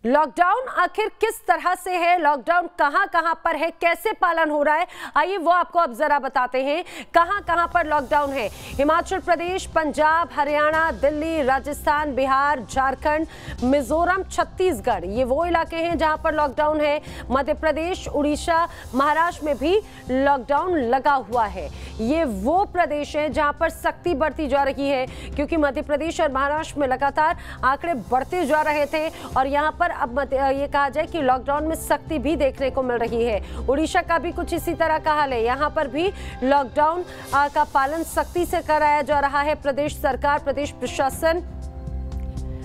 Lockdown आखिर किस तरह से है, लॉकडाउन कहां कहां पर है, कैसे पालन हो रहा है, आइए वो आपको अब जरा बताते हैं कहां कहां पर लॉकडाउन है। हिमाचल प्रदेश, पंजाब, हरियाणा, दिल्ली, राजस्थान, बिहार, झारखंड, मिजोरम, छत्तीसगढ़, ये वो इलाके हैं जहां पर लॉकडाउन है। मध्य प्रदेश, उड़ीसा, महाराष्ट्र में भी लॉकडाउन लगा हुआ है। ये वो प्रदेश है जहां पर सख्ती बढ़ती जा रही है, क्योंकि मध्य प्रदेश और महाराष्ट्र में लगातार आंकड़े बढ़ते जा रहे थे और यहां पर अब ये कहा जाए कि लॉकडाउन में सख्ती भी देखने को मिल रही है। उड़ीसा का भी कुछ इसी तरह का हाल है, यहाँ पर भी लॉकडाउन का पालन सख्ती से कराया जा रहा है। प्रदेश सरकार, प्रदेश प्रशासन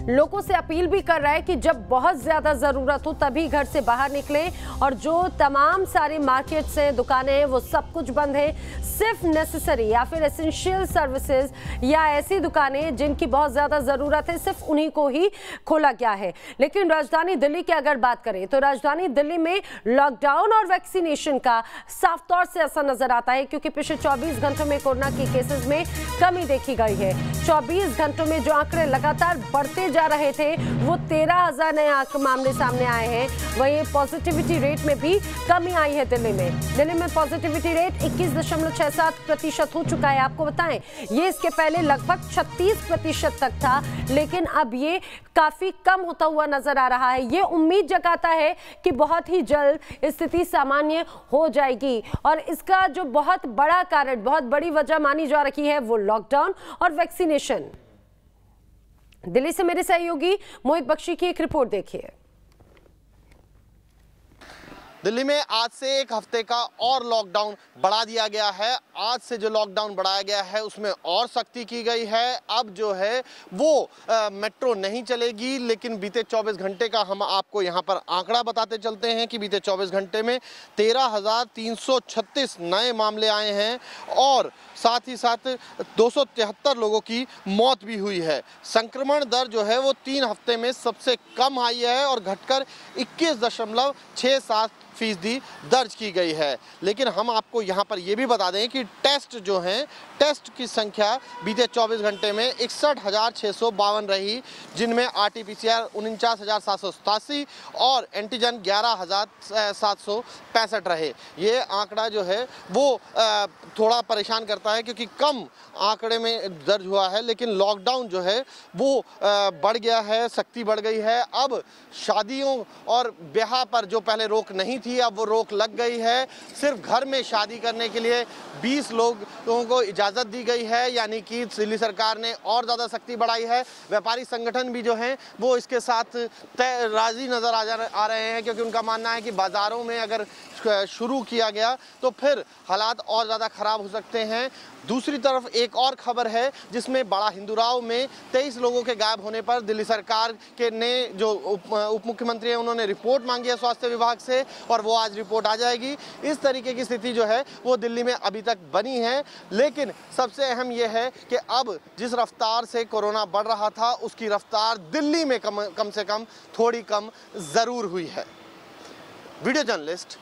लोगों से अपील भी कर रहा है कि जब बहुत ज्यादा जरूरत हो तभी घर से बाहर निकलें, और जो तमाम सारे मार्केट्स हैं, दुकानें हैं, वो सब कुछ बंद है। सिर्फ नेसेसरी या फिर एसेंशियल सर्विसेज या ऐसी दुकानें जिनकी बहुत ज्यादा जरूरत है, सिर्फ उन्हीं को ही खोला गया है। लेकिन राजधानी दिल्ली की अगर बात करें तो राजधानी दिल्ली में लॉकडाउन और वैक्सीनेशन का साफ तौर से असर नजर आता है, क्योंकि पिछले 24 घंटों में कोरोना के केसेस में कमी देखी गई है। 24 घंटों में जो आंकड़े लगातार बढ़ते जा रहे थे वो 13,000 नए मामले सामने आए हैं। वहीं पॉजिटिविटी रेट में भी कमी आई है। दिल्ली में पॉजिटिविटी रेट 21.67% हो चुका है। आपको बताएं, ये इसके पहले लगभग 36% तक था, लेकिन अब ये काफी कम होता हुआ नजर आ रहा है। ये उम्मीद जगाता है कि बहुत ही जल्द स्थिति सामान्य हो जाएगी, और इसका जो बहुत बड़ा कारण, बहुत बड़ी वजह मानी जा रही है वो लॉकडाउन और वैक्सीनेशन। दिल्ली से मेरे सहयोगी मोहित बख्शी की एक रिपोर्ट देखिए। दिल्ली में आज से एक हफ्ते का और लॉकडाउन बढ़ा दिया गया है। आज से जो लॉकडाउन बढ़ाया गया है उसमें और सख्ती की गई है। अब जो है वो मेट्रो नहीं चलेगी, लेकिन बीते 24 घंटे का हम आपको यहाँ पर आंकड़ा बताते चलते हैं कि बीते 24 घंटे में 13,336 नए मामले आए हैं और साथ ही साथ 273 लोगों की मौत भी हुई है। संक्रमण दर जो है वो 3 हफ्ते में सबसे कम आई है और घटकर 21.67% दर्ज की गई है। लेकिन हम आपको यहाँ पर ये भी बता दें कि टेस्ट जो हैं, टेस्ट की संख्या बीते 24 घंटे में 61,652 रही, जिनमें RT-PCR 49,787 और एंटीजन 11,765 रहे। ये आंकड़ा जो है वो थोड़ा परेशान करता है, क्योंकि कम आंकड़े में दर्ज हुआ है, लेकिन लॉकडाउन जो है वो बढ़ गया है, सख्ती बढ़ गई है। अब शादियों और ब्याह पर जो पहले रोक नहीं थी, अब वो रोक लग गई है। सिर्फ घर में शादी करने के लिए 20 लोगों को इजाज़त दी गई है, यानी कि दिल्ली सरकार ने और ज़्यादा सख्ती बढ़ाई है। व्यापारी संगठन भी जो हैं वो इसके साथ राजी नज़र आ रहे हैं, क्योंकि उनका मानना है कि बाज़ारों में अगर शुरू किया गया तो फिर हालात और ज़्यादा ख़राब हो सकते हैं। दूसरी तरफ एक और खबर है जिसमें बड़ा हिंदुराव में 23 लोगों के गायब होने पर दिल्ली सरकार के ने जो उप मुख्यमंत्री हैं उन्होंने रिपोर्ट मांगी है स्वास्थ्य विभाग से, और वो आज रिपोर्ट आ जाएगी। इस तरीके की स्थिति जो है वो दिल्ली में अभी तक बनी है। लेकिन सबसे अहम यह है कि अब जिस रफ्तार से कोरोना बढ़ रहा था उसकी रफ्तार दिल्ली में कम से कम थोड़ी कम ज़रूर हुई है। वीडियो जर्नलिस्ट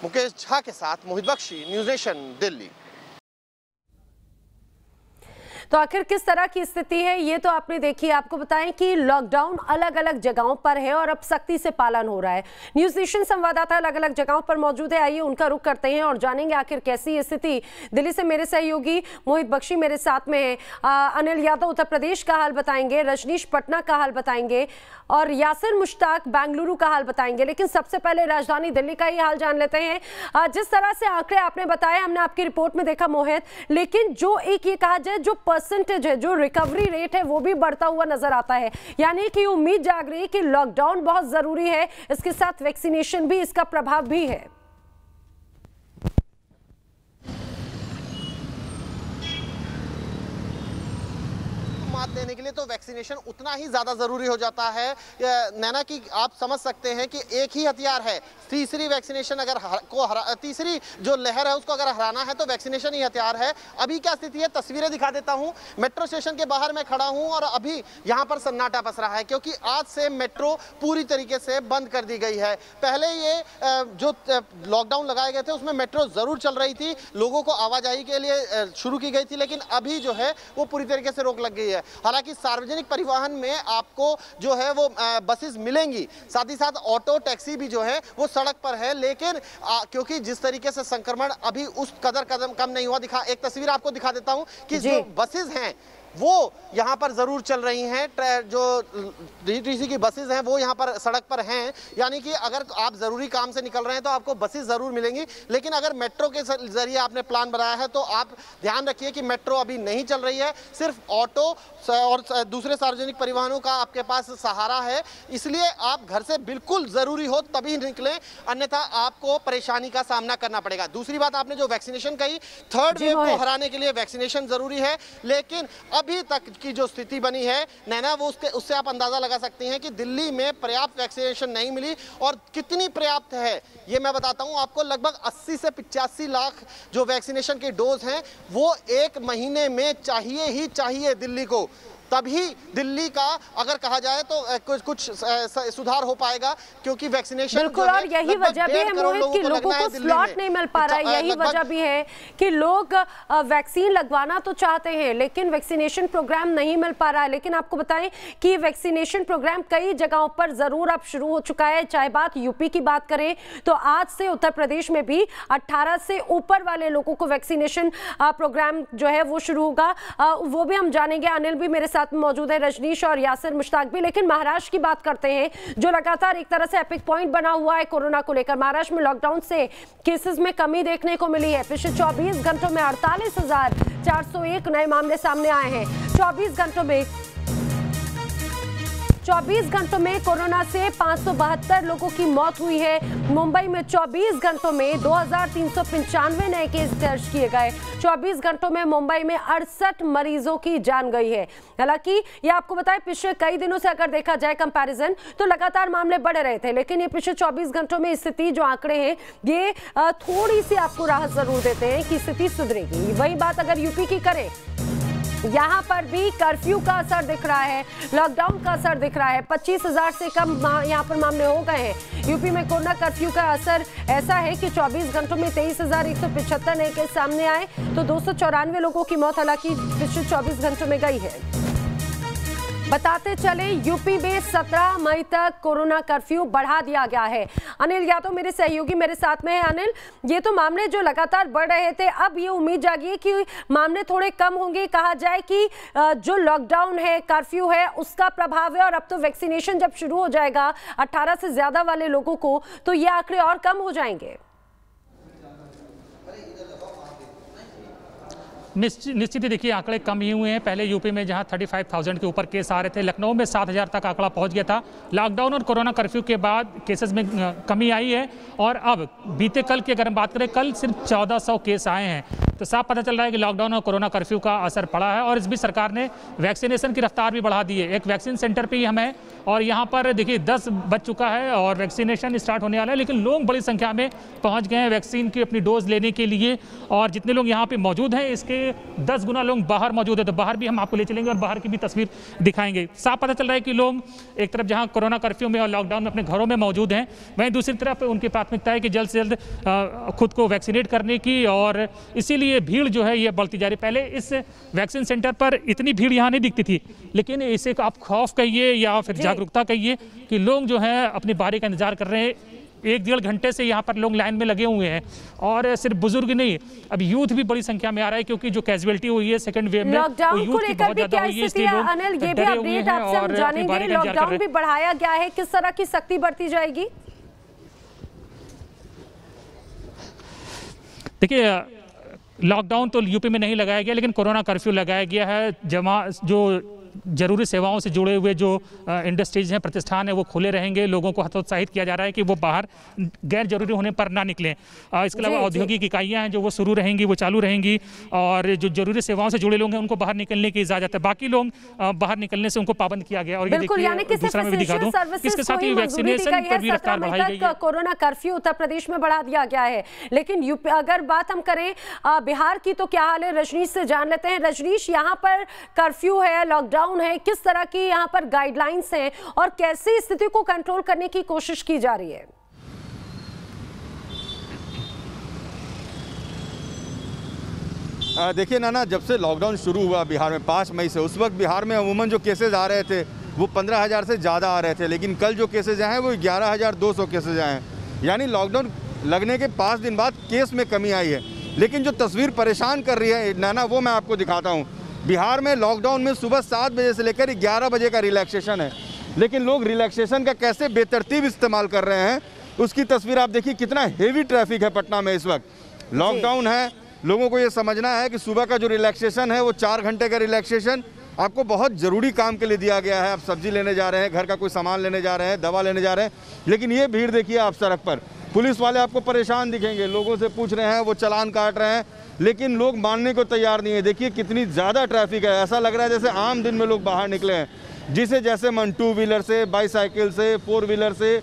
मुकेश झा के साथ मोहित बख्शी, न्यूज़ नेशन, दिल्ली। तो आखिर किस तरह की स्थिति है ये तो आपने देखी। आपको बताएं कि लॉकडाउन अलग अलग जगहों पर है और अब सख्ती से पालन हो रहा है। न्यूज़ नेशन संवाददाता अलग अलग जगहों पर मौजूद है, आइए उनका रुख करते हैं और जानेंगे आखिर कैसी स्थिति। दिल्ली से मेरे सहयोगी मोहित बख्शी मेरे साथ में है। अनिल यादव उत्तर प्रदेश का हाल बताएंगे, रजनीश पटना का हाल बताएंगे और यासिर मुश्ताक बेंगलुरु का हाल बताएंगे। लेकिन सबसे पहले राजधानी दिल्ली का ही हाल जान लेते हैं। जिस तरह से आंकड़े आपने बताए, हमने आपकी रिपोर्ट में देखा मोहित, लेकिन जो एक ये कहा जाए जो परसेंटेज है, जो रिकवरी रेट है, वो भी बढ़ता हुआ नजर आता है। यानी कि उम्मीद जाग रही है कि लॉकडाउन बहुत जरूरी है, इसके साथ वैक्सीनेशन भी, इसका प्रभाव भी है। मात देने के लिए तो वैक्सीनेशन उतना ही ज़्यादा ज़रूरी हो जाता है नैना, कि आप समझ सकते हैं कि एक ही हथियार है। तीसरी वैक्सीनेशन अगर तीसरी जो लहर है उसको अगर हराना है तो वैक्सीनेशन ही हथियार है। अभी क्या स्थिति है, तस्वीरें दिखा देता हूं। मेट्रो स्टेशन के बाहर मैं खड़ा हूं और अभी यहां पर सन्नाटा पस रहा है, क्योंकि आज से मेट्रो पूरी तरीके से बंद कर दी गई है। पहले ये जो लॉकडाउन लगाए गए थे उसमें मेट्रो ज़रूर चल रही थी, लोगों को आवाजाही के लिए शुरू की गई थी, लेकिन अभी जो है वो पूरी तरीके से रोक लग गई है। हालांकि सार्वजनिक परिवहन में आपको जो है वो बसेस मिलेंगी, साथ ही साथ ऑटो टैक्सी भी जो है वो सड़क पर है, लेकिन क्योंकि जिस तरीके से संक्रमण अभी उस कदर कम नहीं हुआ, एक तस्वीर आपको दिखा देता हूं कि जो बसेस हैं वो यहाँ पर जरूर चल रही हैं, जो डीटीसी की बसेस हैं वो यहाँ पर सड़क पर हैं, यानी कि अगर आप ज़रूरी काम से निकल रहे हैं तो आपको बसेस ज़रूर मिलेंगी। लेकिन अगर मेट्रो के ज़रिए आपने प्लान बनाया है तो आप ध्यान रखिए कि मेट्रो अभी नहीं चल रही है, सिर्फ ऑटो और दूसरे सार्वजनिक परिवहनों का आपके पास सहारा है, इसलिए आप घर से बिल्कुल ज़रूरी हो तभी निकलें, अन्यथा आपको परेशानी का सामना करना पड़ेगा। दूसरी बात, आपने जो वैक्सीनेशन कही, थर्ड वेव को हराने के लिए वैक्सीनेशन ज़रूरी है, लेकिन अभी तक की जो स्थिति बनी है नैना, वो उससे आप अंदाजा लगा सकते हैं कि दिल्ली में पर्याप्त वैक्सीनेशन नहीं मिली। और कितनी पर्याप्त है ये मैं बताता हूं आपको, लगभग 80 से 85 लाख जो वैक्सीनेशन के डोज हैं वो एक महीने में चाहिए ही चाहिए दिल्ली को, तभी दिल्ली का अगर कहा जाए तो कुछ सुधार हो पाएगा, क्योंकि वैक्सीनेशन बिल्कुल, और यही वजह भी है मोहित कि लोगों को स्लॉट नहीं मिल पा रहा है। यही वजह भी है कि लोग वैक्सीन लगवाना तो चाहते हैं लेकिन वैक्सीनेशन प्रोग्राम नहीं मिल पा रहा है। लेकिन आपको बताएं कि वैक्सीनेशन प्रोग्राम कई जगहों पर जरूर अब शुरू हो चुका है। चाहे बात यूपी की बात करें तो आज से उत्तर प्रदेश में भी 18 से ऊपर वाले लोगों को वैक्सीनेशन प्रोग्राम जो है वो शुरू होगा, वो भी हम जानेंगे। अनिल भी मेरे साथ मौजूद है, रजनीश और यासिर मुश्ताक भी। लेकिन महाराष्ट्र की बात करते हैं जो लगातार एक तरह से एपिक पॉइंट बना हुआ है कोरोना को लेकर। महाराष्ट्र में लॉकडाउन से केसेस में कमी देखने को मिली है। पिछले 24 घंटों में 48,401 नए मामले सामने आए हैं। 24 घंटों में कोरोना से 572 लोगों की मौत हुई है। मुंबई में 24 घंटों में 2395 नए केस दर्ज किए गए। 24 घंटों में मुंबई में 68 मरीजों की जान गई है। हालांकि ये आपको बताएं, पिछले कई दिनों से अगर देखा जाए कंपैरिजन तो लगातार मामले बढ़ रहे थे, लेकिन ये पिछले 24 घंटों में स्थिति जो आंकड़े हैं ये थोड़ी सी आपको राहत जरूर देते हैं कि स्थिति सुधरेगी। वही बात अगर यूपी की करें, यहाँ पर भी कर्फ्यू का असर दिख रहा है, लॉकडाउन का असर दिख रहा है। 25,000 से कम यहाँ पर मामले हो गए हैं। यूपी में कोरोना कर्फ्यू का असर ऐसा है कि 24 घंटों में 23,175 नए केस सामने आए तो 294 लोगों की मौत हालांकि पिछले 24 घंटों में गई है। बताते चले, यूपी में 17 मई तक कोरोना कर्फ्यू बढ़ा दिया गया है। अनिल यादव मेरे सहयोगी मेरे साथ में है। अनिल, ये तो मामले जो लगातार बढ़ रहे थे, अब ये उम्मीद जागी है कि मामले थोड़े कम होंगे। कहा जाए कि जो लॉकडाउन है, कर्फ्यू है, उसका प्रभाव है और अब तो वैक्सीनेशन जब शुरू हो जाएगा 18 से ज्यादा वाले लोगों को, तो ये आंकड़े और कम हो जाएंगे। निश्चित ही देखिए आंकड़े कम ही हुए हैं। पहले यूपी में जहां 35,000 के ऊपर केस आ रहे थे, लखनऊ में 7,000 तक आंकड़ा पहुंच गया था। लॉकडाउन और कोरोना कर्फ्यू के बाद केसेस में कमी आई है और अब बीते कल की अगर हम बात करें, कल सिर्फ 1400 केस आए हैं। तो साफ पता चल रहा है कि लॉकडाउन और कोरोना कर्फ्यू का असर पड़ा है और इस बीच सरकार ने वैक्सीनेशन की रफ्तार भी बढ़ा दी है। एक वैक्सीन सेंटर पे ही हम हैं और यहाँ पर देखिए 10 बज चुका है और वैक्सीनेशन स्टार्ट होने वाला है, लेकिन लोग बड़ी संख्या में पहुँच गए हैं वैक्सीन की अपनी डोज लेने के लिए। और जितने लोग यहाँ पे मौजूद हैं इसके 10 गुना लोग बाहर मौजूद है, तो बाहर भी हम आपको ले चलेंगे और बाहर की भी तस्वीर दिखाएंगे। साफ पता चल रहा है कि लोग एक तरफ जहाँ कोरोना कर्फ्यू में और लॉकडाउन में अपने घरों में मौजूद हैं, वहीं दूसरी तरफ उनकी प्राथमिकता है कि जल्द से जल्द खुद को वैक्सीनेट करने की, और इसीलिए भीड़ जो है ये बढ़ती जा रही। पहले इस वैक्सीन सेंटर पर इतनी भीड़ यहाँ नहीं दिखती थी, लेकिन इसे आप खौफ कहिए या फिर जागरूकता कहिए कि लोग जो है अपनी बारी का इंतजार कर रहे हैं। 1-1.5 घंटे से यहाँ पर लोग लाइन में लगे हुए हैं और सिर्फ बुजुर्ग नहीं, अब यूथ भी बड़ी संख्या में आ रहा है, क्योंकि जो कैजुअलिटी हुई है सेकंड वेव में लॉकडाउन को लेकर भी क्या स्थिति है अनिल, ये भी अपडेट आपसे हम जानेंगे। लॉकडाउन भी बढ़ाया गया है, किस तरह की सख्ती बढ़ती जाएगी? देखिए लॉकडाउन तो यूपी में नहीं लगाया गया, लेकिन कोरोना कर्फ्यू लगाया गया है। जो जरूरी सेवाओं से जुड़े हुए जो इंडस्ट्रीज हैं, प्रतिष्ठान है, वो खुले रहेंगे। लोगों को हतोत्साहित किया जा रहा है कि वो बाहर गैर जरूरी होने पर ना निकलें। इसके अलावा औद्योगिक इकाइयां हैं जो वो शुरू रहेंगी, वो चालू रहेंगी, और जो जरूरी सेवाओं से जुड़े लोग हैं उनको बाहर निकलने की इजाजत है। बाकी लोग बाहर निकलने से उनको पाबंद किया गया। और ये देखिए दूसरा मैं भी दिखा दूं, इसके साथ ही वैक्सीनेशन पर भी रफ्तार बढ़ाई गई है। कोरोना कर्फ्यू उत्तर प्रदेश में बढ़ा दिया गया है, लेकिन यूपी अगर बात हम करें बिहार की तो क्या हाल है, रजनीश से जान लेते हैं। रजनीश, यहाँ पर कर्फ्यू है, लॉकडाउन है, किस तरह की यहाँ पर गाइडलाइंस हैं और कैसे स्थिति को कंट्रोल करने की कोशिश की जा रही है? देखिए नाना, जब से लॉकडाउन शुरू हुआ बिहार में 5 मई से, उस वक्त बिहार में अमूमन जो केसेज आ रहे थे वो 15,000 से ज़्यादा आ रहे थे, लेकिन कल जो केसेज आए हैं वो 11,200 केसेज आए हैं। यानी लॉकडाउन लगने के 5 दिन बाद केस में कमी आई है। लेकिन जो तस्वीर परेशान कर रही है नाना, वो मैं आपको दिखाता हूँ। बिहार में लॉकडाउन में सुबह 7 बजे से लेकर 11 बजे का रिलैक्सेशन है, लेकिन लोग रिलैक्सेशन का कैसे बेतरतीब इस्तेमाल कर रहे हैं उसकी तस्वीर आप देखिए। कितना हेवी ट्रैफिक है पटना में इस वक्त। लॉकडाउन है, लोगों को ये समझना है कि सुबह का जो रिलैक्सेशन है वो 4 घंटे का रिलैक्सेशन आपको बहुत ज़रूरी काम के लिए दिया गया है। आप सब्जी लेने जा रहे हैं, घर का कोई सामान लेने जा रहे हैं, दवा लेने जा रहे हैं, लेकिन ये भीड़ देखिए आप सड़क पर। पुलिस वाले आपको परेशान दिखेंगे, लोगों से पूछ रहे हैं, वो चालान काट रहे हैं, लेकिन लोग मानने को तैयार नहीं है। देखिए कितनी ज़्यादा ट्रैफिक है, ऐसा लग रहा है जैसे आम दिन में लोग बाहर निकले हैं। जिसे जैसे मन 2 व्हीलर से, बाईसाइकिल से, 4 व्हीलर से,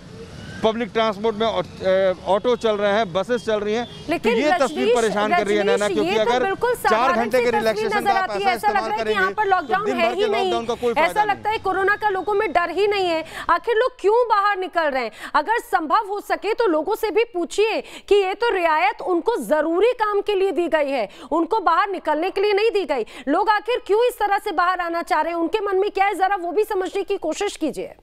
पब्लिक ट्रांसपोर्ट में ऑटो चल रहे हैं, बसेस चल रही हैं। लेकिन तो ये तस्वीर परेशान कर रही है नैना, क्योंकि अगर 4 घंटे के रिलैक्सेशन का आप ऐसा इस्तेमाल करेंगे यहाँ पर लॉकडाउन है ही नहीं। ऐसा लगता है कोरोना का लोगों में डर ही नहीं है। आखिर लोग क्यों बाहर निकल रहे हैं? अगर संभव हो सके तो लोगों से भी पूछिए कि ये तो रियायत उनको जरूरी काम के लिए दी गई है, उनको बाहर निकलने के लिए नहीं दी गई। लोग आखिर क्यों इस तरह से बाहर आना चाह रहे हैं, उनके मन में क्या है, जरा वो भी समझने की कोशिश कीजिए।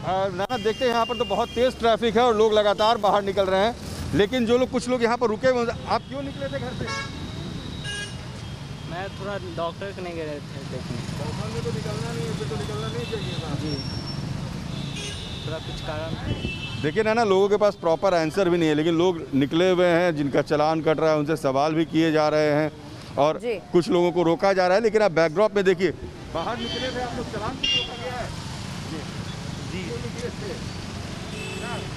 नाना देखते हैं यहाँ पर तो बहुत तेज ट्रैफिक है और लोग लगातार बाहर निकल रहे हैं, लेकिन जो लोग कुछ लोग यहाँ पर रुके हुए। आप क्यों निकले थे घर से? मैं थोड़ा डॉक्टर के नहीं गए थे देखने। डॉक्टर में तो निकलना नहीं है, फिर तो निकलना नहीं चाहिए था जी, थोड़ा कुछ कारण। देखिए नाना, लोगों के पास प्रॉपर आंसर भी नहीं है, लेकिन लोग निकले हुए हैं, जिनका चालान कट रहा है उनसे सवाल भी किए जा रहे हैं और कुछ लोगों को रोका जा रहा है। लेकिन आप बैकड्रॉप में देखिए, बाहर निकले थे आप लोग, चालान भी रोका गया है।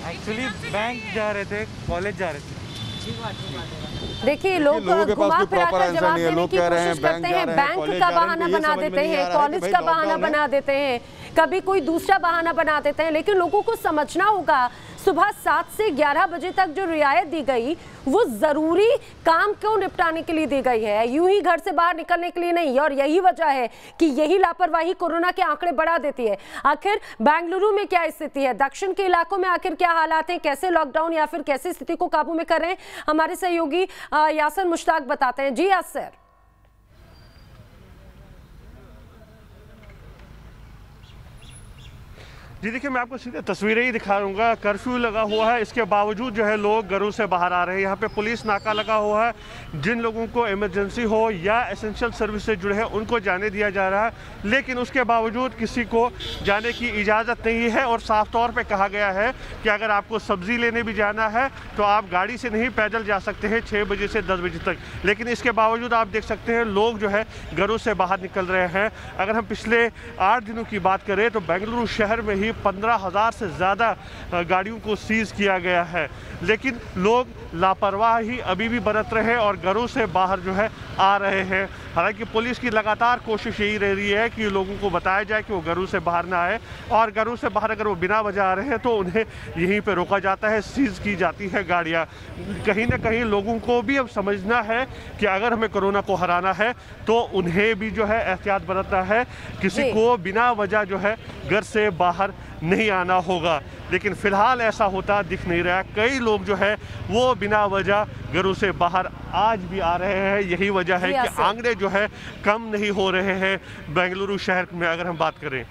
एक्चुअली बैंक जा रहे थे, कॉलेज जा रहे थे। देखिए लोग घुमा फिरा कर जवाब देने की कोशिश करते हैं, बैंक का बहाना बना देते हैं, कॉलेज का बहाना बना देते हैं, कभी कोई दूसरा बहाना बना देते हैं। लेकिन लोगों को समझना होगा, सुबह 7 से 11 बजे तक जो रियायत दी गई वो जरूरी काम को निपटाने के लिए दी गई है, यूं ही घर से बाहर निकलने के लिए नहीं। और यही वजह है कि यही लापरवाही कोरोना के आंकड़े बढ़ा देती है। आखिर बेंगलुरु में क्या स्थिति है, दक्षिण के इलाकों में आखिर क्या हालात हैं, कैसे लॉकडाउन या फिर कैसे स्थिति को काबू में कर रहे हैं, हमारे सहयोगी यासर मुश्ताक बताते हैं। जी यासर। जी देखिए, मैं आपको सीधे तस्वीरें ही दिखाऊंगा। कर्फ्यू लगा हुआ है, इसके बावजूद जो है लोग घरों से बाहर आ रहे हैं। यहाँ पे पुलिस नाका लगा हुआ है, जिन लोगों को इमरजेंसी हो या एसेंशियल सर्विस से जुड़े हैं उनको जाने दिया जा रहा है, लेकिन उसके बावजूद किसी को जाने की इजाज़त नहीं है। और साफ तौर पे कहा गया है कि अगर आपको सब्जी लेने भी जाना है तो आप गाड़ी से नहीं, पैदल जा सकते हैं 6 बजे से 10 बजे तक। लेकिन इसके बावजूद आप देख सकते हैं लोग जो है घरों से बाहर निकल रहे हैं। अगर हम पिछले 8 दिनों की बात करें तो बेंगलुरु शहर में ही 15,000 से ज़्यादा गाड़ियों को सीज किया गया है, लेकिन लोग लापरवाही अभी भी बरत रहे हैं और घरों से बाहर जो है आ रहे हैं। हालांकि पुलिस की लगातार कोशिश यही रह रही है कि लोगों को बताया जाए कि वो घरों से बाहर ना आए, और घरों से बाहर अगर वो बिना वजह आ रहे हैं तो उन्हें यहीं पे रोका जाता है, सीज की जाती है गाड़ियाँ। कहीं ना कहीं लोगों को भी अब समझना है कि अगर हमें कोरोना को हराना है तो उन्हें भी जो है एहतियात बरतना है, किसी को बिना वजह जो है घर से बाहर नहीं आना होगा। लेकिन फिलहाल ऐसा होता दिख नहीं रहा। कई लोग जो है वो बिना वजह घरों से बाहर आज भी आ रहे हैं। यही वजह है कि आंकड़े जो है कम नहीं हो रहे हैं बेंगलुरु शहर में, अगर हम बात करें।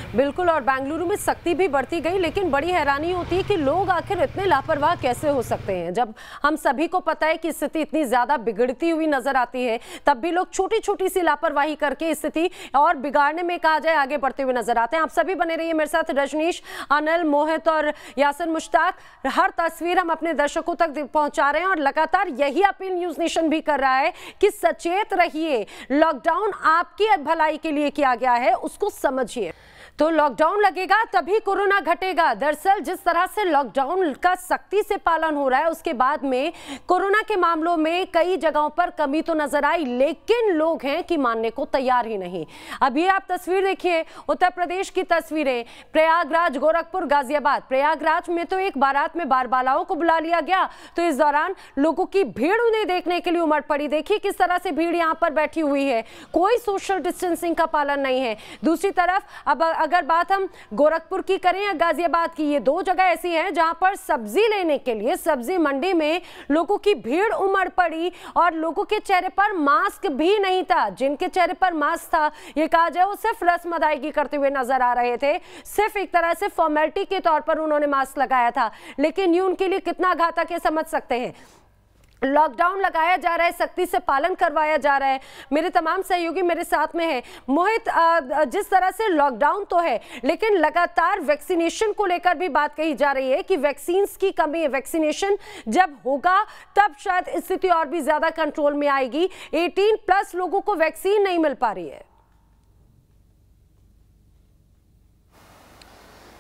बिल्कुल, और बेंगलुरु में सख्ती भी बढ़ती गई, लेकिन बड़ी हैरानी होती है कि लोग आखिर इतने लापरवाह कैसे हो सकते हैं। जब हम सभी को पता है कि स्थिति इतनी ज्यादा बिगड़ती हुई नजर आती है, तब भी लोग छोटी छोटी सी लापरवाही करके स्थिति और बिगाड़ने में कहा जाए आगे बढ़ते हुए नजर आते हैं। आप सभी बने रहिए मेरे साथ, रजनीश, अनिल, मोहित और यासर मुश्ताक। हर तस्वीर हम अपने दर्शकों तक पहुंचा रहे हैं और लगातार यही अपील न्यूज नेशन भी कर रहा है कि सचेत रहिए, लॉकडाउन आपकी भलाई के लिए किया गया है, उसको समझिए। तो लॉकडाउन लगेगा तभी कोरोना घटेगा। दरअसल जिस तरह से लॉकडाउन का सख्ती से पालन हो रहा है, उसके बाद में कोरोना के मामलों में कई जगहों पर कमी तो नजर आई, लेकिन लोग हैं कि मानने को तैयार ही नहीं। अब ये आप तस्वीर देखिए, उत्तर प्रदेश की तस्वीरें, प्रयागराज, गोरखपुर, गाजियाबाद। प्रयागराज में तो एक बारात में बारबालाओं को बुला लिया गया, तो इस दौरान लोगों की भीड़ उन्हें देखने के लिए उमड़ पड़ी। देखिए किस तरह से भीड़ यहाँ पर बैठी हुई है, कोई सोशल डिस्टेंसिंग का पालन नहीं है। दूसरी तरफ अब अगर बात हम गोरखपुर की करें या गाजियाबाद की, ये दो जगह ऐसी हैं जहां पर सब्जी लेने के लिए सब्जी मंडी में लोगों की भीड़ उमड़ पड़ी और लोगों के चेहरे पर मास्क भी नहीं था। जिनके चेहरे पर मास्क था, ये कहा जाए वो सिर्फ रस्म अदायगी करते हुए नजर आ रहे थे, सिर्फ एक तरह से फॉर्मेलिटी के तौर पर उन्होंने मास्क लगाया था। लेकिन ये उनके लिए कितना घातक है समझ सकते हैं। लॉकडाउन लगाया जा रहा है, सख्ती से पालन करवाया जा रहा है। मेरे तमाम सहयोगी मेरे साथ में है। मोहित, जिस तरह से लॉकडाउन तो है लेकिन लगातार वैक्सीनेशन को लेकर भी बात कही जा रही है कि वैक्सीन की कमी है, वैक्सीनेशन जब होगा तब शायद स्थिति और भी ज्यादा कंट्रोल में आएगी। 18+ लोगों को वैक्सीन नहीं मिल पा रही है।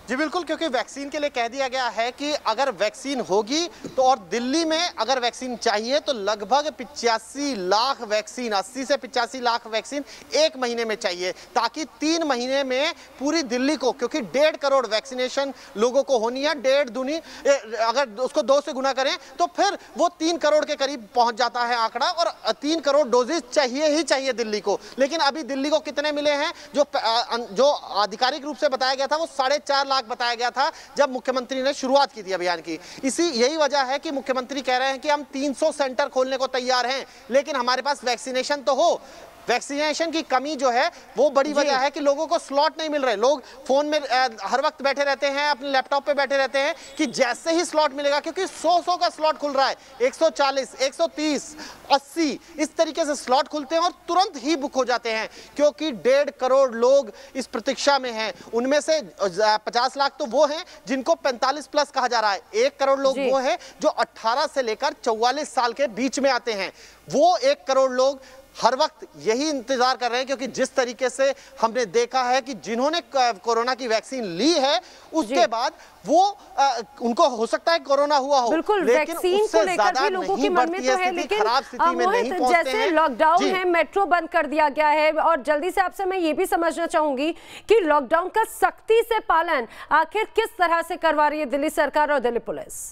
जी बिल्कुल, क्योंकि वैक्सीन के लिए कह दिया गया है कि अगर वैक्सीन होगी तो, और दिल्ली में अगर वैक्सीन चाहिए तो लगभग 85 लाख वैक्सीन, 80 से 85 लाख वैक्सीन एक महीने में चाहिए, ताकि 3 महीने में पूरी दिल्ली को, क्योंकि 1.5 करोड़ वैक्सीनेशन लोगों को होनी है, 1.5 दूनी अगर उसको 2 से गुना करें तो फिर वो 3 करोड़ के करीब पहुंच जाता है आंकड़ा, और 3 करोड़ डोजेज चाहिए ही चाहिए दिल्ली को। लेकिन अभी दिल्ली को कितने मिले हैं? जो आधिकारिक रूप से बताया गया था वो 4.5 लाख बताया गया था जब मुख्यमंत्री ने शुरुआत की थी अभियान की। यही वजह है कि मुख्यमंत्री कह रहे हैं कि हम 300 सेंटर खोलने को तैयार हैं, लेकिन हमारे पास वैक्सीनेशन तो हो। वैक्सीनेशन की कमी जो है वो बड़ी वजह है कि लोगों को स्लॉट नहीं मिल रहे। लोग फोन में हर वक्त बैठे रहते हैं, अपने लैपटॉप पे बैठे रहते हैं कि जैसे ही स्लॉट मिलेगा, क्योंकि 100 का स्लॉट खुल रहा है, 140, 130, 80 इस तरीके से स्लॉट खुलते हैं और तुरंत ही बुक हो जाते हैं, क्योंकि 1.5 करोड़ लोग इस प्रतीक्षा में हैं। उनमें से 50 लाख तो वो हैं जिनको 45+ कहा जा रहा है, 1 करोड़ लोग वो हैं जो 18 से लेकर 44 साल के बीच में आते हैं। वो 1 करोड़ लोग हर वक्त यही इंतजार कर रहे हैं, क्योंकि जिस तरीके से हमने देखा है कि जिन्होंने कोरोना की वैक्सीन ली है उसके बाद वो उनको हो सकता है कोरोना हुआ हो, बिल्कुल, लेकिन वैक्सीन को लेकर भी लोगों के मन में तो है, लेकिन खराब स्थिति में नहीं पहुंचते जैसे हैं। लॉकडाउन है, मेट्रो बंद कर दिया गया है, और जल्दी से आपसे मैं ये भी समझना चाहूंगी कि लॉकडाउन का सख्ती से पालन आखिर किस तरह से करवा रही है दिल्ली सरकार और दिल्ली पुलिस?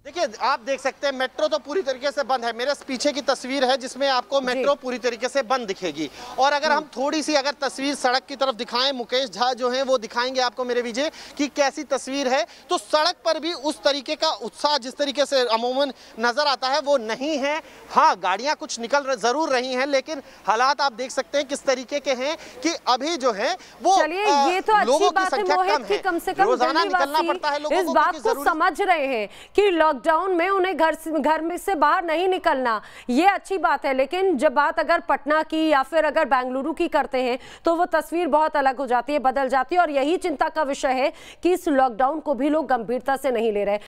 देखिए, आप देख सकते हैं मेट्रो तो पूरी तरीके से बंद है। मेरे पीछे की तस्वीर है जिसमें आपको मेट्रो पूरी तरीके से बंद दिखेगी। और अगर हम थोड़ी सी अगर तस्वीर सड़क की तरफ दिखाएं, मुकेश झा जो हैं वो दिखाएंगे आपको मेरे पीछे कि कैसी तस्वीर है। तो सड़क पर भी उस तरीके का उत्साह जिस तरीके से अमूमन नजर आता है वो नहीं है। हाँ, गाड़ियां कुछ निकल जरूर रही हैं, लेकिन हालात आप देख सकते हैं किस तरीके के हैं कि अभी जो है वो ये तो अच्छी बात है मोहित कि कम से कम रोजाना निकलना पड़ता है लोगों को, इस बात को समझ रहे हैं कि लॉकडाउन में उन्हें घर में से बाहर नहीं निकलना, ये अच्छी बात है। लेकिन जब बात अगर पटना की या फिर अगर बेंगलुरु की करते हैं तो वो तस्वीर बहुत अलग हो जाती है, बदल जाती है। और यही चिंता का विषय है कि इस लॉकडाउन को भी लोग गंभीरता से नहीं ले रहे।